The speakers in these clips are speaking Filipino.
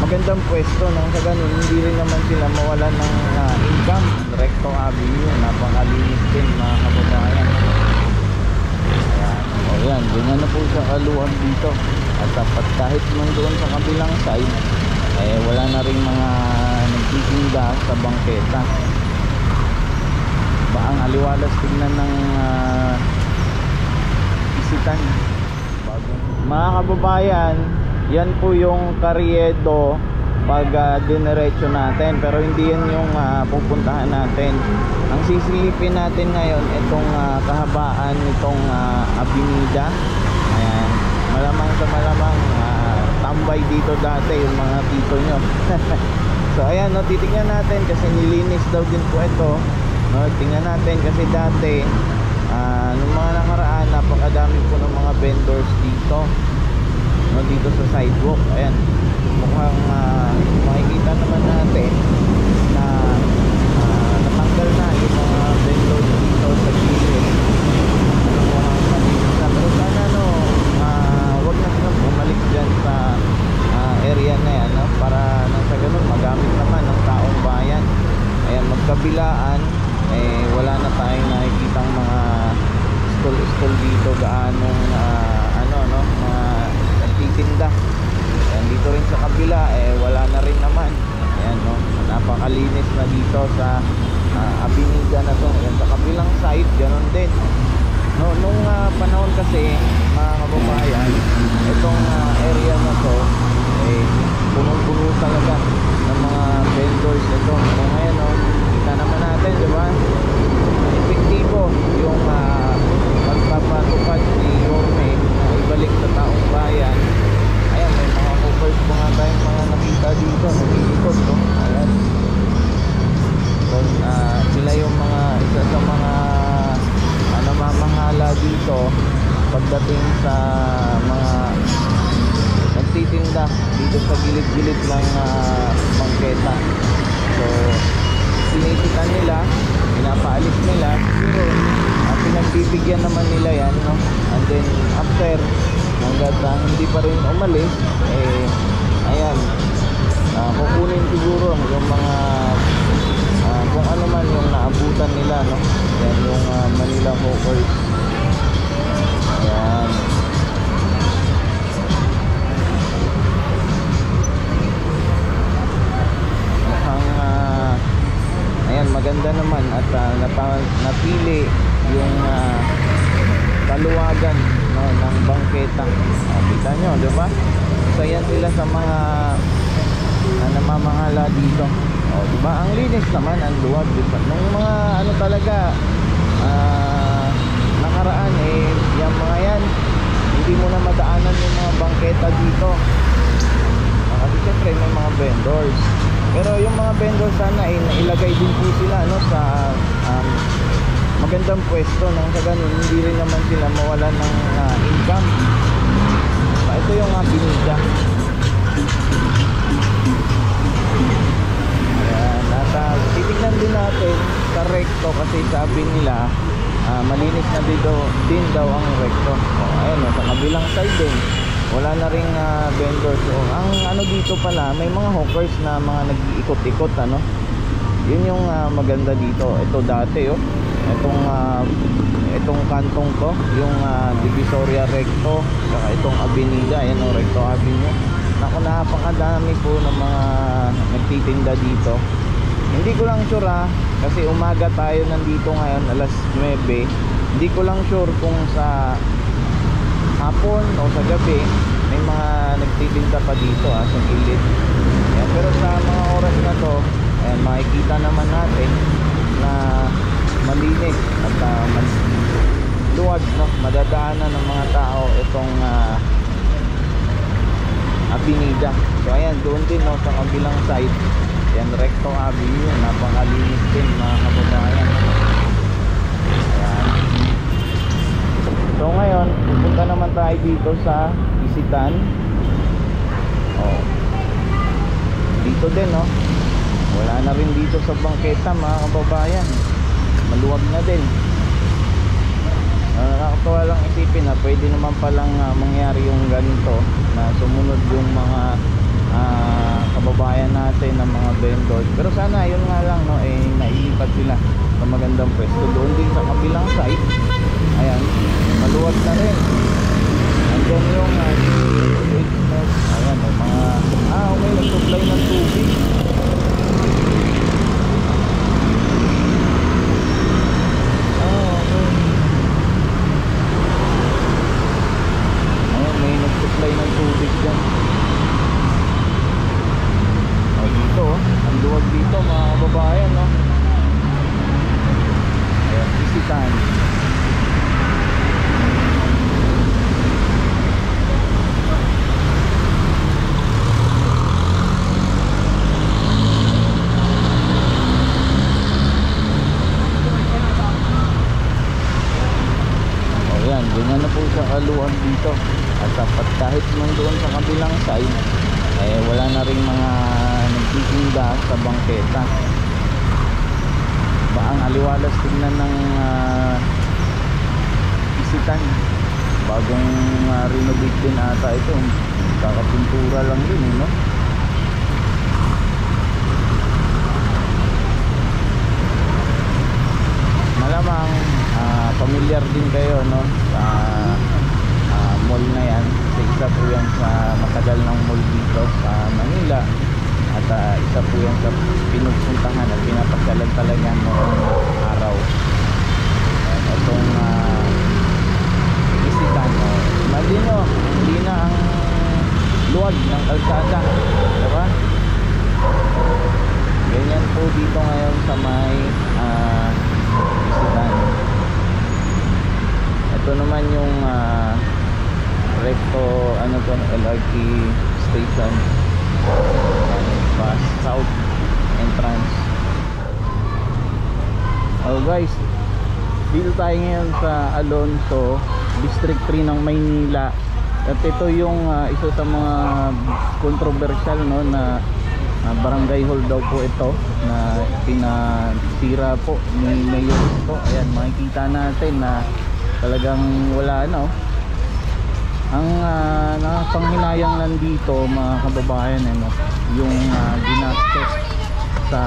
magandang pwesto nang sa ganun hindi rin naman sila mawalan ng income. Recto Avenue, napakalinis din mga kababayan. Ayan, o yan, ganyan na po sa kaluwag dito. At dapat kahit man doon sa kabilang side, wala na rin mga nagtitinda sa bangketa. Ba ang aliwalas tignan ng isitan. Mga kababayan, yan po yung Carriedo pag dinerecho natin, pero hindi yan yung pupuntahan natin. Ang sisilipin natin ngayon itong kahabaan nitong Avenida. Ayan, malamang sa malamang tambay dito dati yung mga tito nyo. So ayan, no, titignan natin kasi nilinis daw din po ito, no. Tingnan natin kasi dati nung mga nakaraan napakadami po ng mga vendors dito, no, dito sa sidewalk. Ayan, mukhang makikita naman natin na natanggal na yung mga vendors dito sa gilid. Mukhang malinis na, pero sana no, wag na silang bumalik dyan sa area na yan, no, para nang sa ganun magamit naman ng taong bayan. Ayan, magkabilaan wala na tayong nakikitang mga stall dito gaanong mga nagtitinda. Ayan, dito rin sa kabila wala na rin naman. Ayan, no, napakalinis na dito sa Avenida na to. Ayan, sa kabilang side ganun din, no. Nung panahon kasi mga kababayan, itong area na to punong-puno talaga ng mga vendors ito. So ngayon, no, kita naman natin, di ba, epektibo yung magpapatupad ni Yorme na ibalik sa taong bayan. Ayan, may mga movers po nga tayong mga nakita dito, nag-iikot, no? Ayan, so sila yung mga isa sa mga namamahala dito pagdating sa mga nagtitinda dito sa gilid-gilid ng bangketa. So sinisitan nila, pinapaalis nila, pero pinagbibigyan naman nila yan, no? And then after, hanggat hindi pa rin umalis, ayan, kukunin siguro yung mga kung ano man yung naabutan nila, no? Yan yung Manila hawkers. Ayan, ayan, maganda naman at napili yung kaluwagan, no, ng bangketa. Kita nyo, di ba? So yan sila sa mga namamahala dito. O, di ba? Ang linis naman, ang luwag, di ba? Nung mga ano talaga nakaraan, yung mga yan hindi mo na madaanan yung mga bangketa dito. Kasi syempre may mga vendors. Pero yung mga vendors sana nailagay din po sila, no, sa magandang pwesto nang sa ganun hindi rin naman sila mawalan ng income. Ito yung Avenida. Ayan, at titignan din natin sa recto kasi sabi nila malinis na din daw ang recto. Ayan, sa kabilang side din wala na ring vendors. So, ang ano dito pala, may mga hawkers na mga nag-iikot-ikot, ano. Yun yung maganda dito. Ito dati, oh. Itong kantong to, yung Divisoria Recto, saka itong Avenida, ayan, oh, Recto Avenue. Naku, napakadami po ng mga nagtitinda dito. Hindi ko lang sure kasi umaga tayo nandito ngayon, alas 9. Hindi ko lang sure kung sa hapon o sa gabi may mga nagtitinda pa dito sa gilid. Ayan, pero sa mga oras na to, ayan, makikita naman natin na malinis at luwag, no? Madadaanan ng mga tao itong Avenida. So ayan, doon din, no, sa kabilang side, yan, Recto Avenue, napakalinis din mga kababayan. Ayan. So ngayon, pupunta naman tayo dito sa Isitan. Oh. Dito din, no? Wala na rin dito sa bangketa mga kababayan. Maluwag na din. Nakakatawa lang isipin na pwede naman palang mangyari yung ganito na sumunod yung mga vendors. Pero sana yun nga lang, no, eh nailipat sila sa magandang pwesto doon din sa kabilang side. Ayan, maluwag na rin. Andyan yung ayan, may mga okay, nag-supply ng tubig. Okay. Ayan, may nag-supply ng tubig dyan. Dito, ang luwag dito mga kababayan, no? Ayan, bisitahan. Ayan, ganyan na po sa kaluwag dito. At dapat kahit nung doon sa kabilang side, eh wala na rin mga nagtitinda sa bangketa. Ba ang aliwalas tingnan ng isitan. Bagong renovate din ata ito. Kakapintura lang din, no? Malamang familiar din kayo, no, sa mall na yan. Isa po yan sa matagal ng mall dito sa Manila. At isa po yan sa pinupuntahan at pinapasyalan talaga noong araw. Itong isitan, imagine nyo, hindi na ang luwag ng kalsada, diba? Ganyan po dito ngayon sa may isitan. Ito naman yung recto, ano to, LRT station, bus south entrance. Oh guys, dito tayo ngayon sa Alonso, District 3 ng Maynila. At ito yung isa sa mga controversial, no, na barangay hall daw po ito na pinasira po ni Mayor ito. Ayan, makikita natin na talagang wala, no. Ang nakapanghinayang nandito mga kababayan, no, yung ginastos sa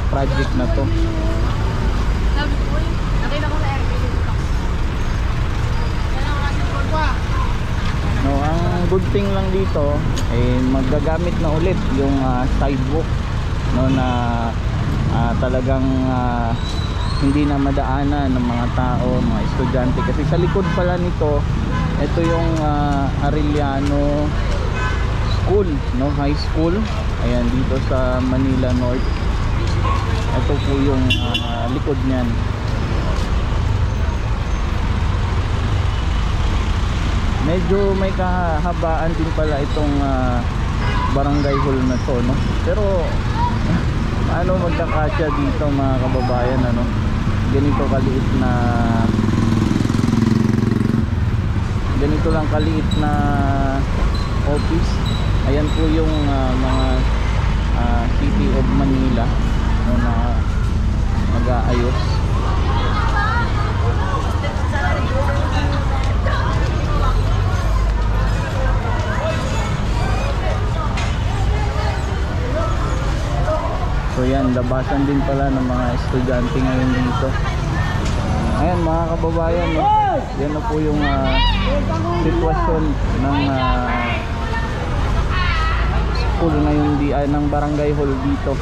project na to. No, ang good thing lang dito ay magagamit na ulit yung sidewalk, no, na talagang hindi na madaanan ng mga tao, mga estudyante, kasi sa likod pala nito, ito yung Arellano School, no, high school. Ayan, dito sa Manila North. Ito po yung likod niyan. Medyo may kahabaan din pala itong barangay hall na to, no? Pero ano magkakasya dito mga kababayan, ano? Ganito kaliit na, ganito lang kaliit na office. Ayan po yung mga City of Manila, no, na nag-aayos. So yan, labasan din pala ng mga estudyante ngayon dito. Ayan mga kababayan, no? Yan na po yung sitwasyon ng school ngayon, ng barangay hall dito.